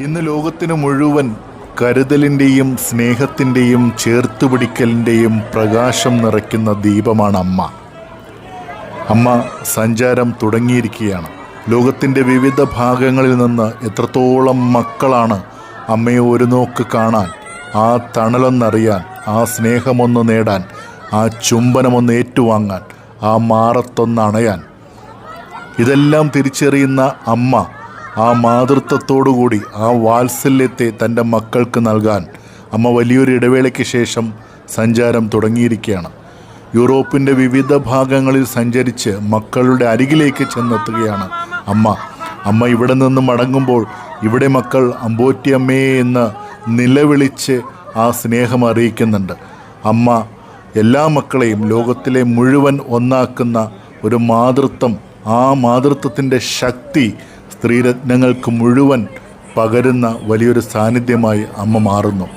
ഇന്ന് ലോകത്തിന് മുഴുവൻ കരുതലിൻ്റെയും സ്നേഹത്തിൻ്റെയും ചേർത്തുപിടിക്കലിൻ്റെയും പ്രകാശം നിറയ്ക്കുന്ന ദീപമാണ് അമ്മ. അമ്മ സഞ്ചാരം തുടങ്ങിയിരിക്കുകയാണ്. ലോകത്തിൻ്റെ വിവിധ ഭാഗങ്ങളിൽ നിന്ന് എത്രത്തോളം മക്കളാണ് അമ്മയെ ഒരു നോക്ക് കാണാൻ, ആ തണലൊന്നറിയാൻ, ആ സ്നേഹമൊന്ന് നേടാൻ, ആ ചുംബനമൊന്ന് ഏറ്റുവാങ്ങാൻ, ആ മാറത്തൊന്നണയാൻ. ഇതെല്ലാം തിരിച്ചറിയുന്ന അമ്മ ആ മാതൃത്വത്തോടുകൂടി ആ വാത്സല്യത്തെ തൻ്റെ മക്കൾക്ക് നൽകാൻ അമ്മ വലിയൊരു ഇടവേളയ്ക്ക് ശേഷം സഞ്ചാരം തുടങ്ങിയിരിക്കുകയാണ്. യൂറോപ്പിൻ്റെ വിവിധ ഭാഗങ്ങളിൽ സഞ്ചരിച്ച് മക്കളുടെ അരികിലേക്ക് ചെന്നെത്തുകയാണ് അമ്മ. അമ്മ ഇവിടെ നിന്ന് മടങ്ങുമ്പോൾ ഇവിടെ മക്കൾ അമ്പോറ്റിയമ്മയെ എന്ന് നിലവിളിച്ച് ആ സ്നേഹം അറിയിക്കുന്നുണ്ട്. അമ്മ എല്ലാ മക്കളെയും ലോകത്തിലെ മുഴുവൻ ഒന്നാക്കുന്ന ഒരു മാതൃത്വം, ആ മാതൃത്വത്തിൻ്റെ ശക്തി സ്ത്രീരത്നങ്ങൾക്ക് മുഴുവൻ പകരുന്ന വലിയൊരു സാന്നിധ്യമായി അമ്മ മാറുന്നു.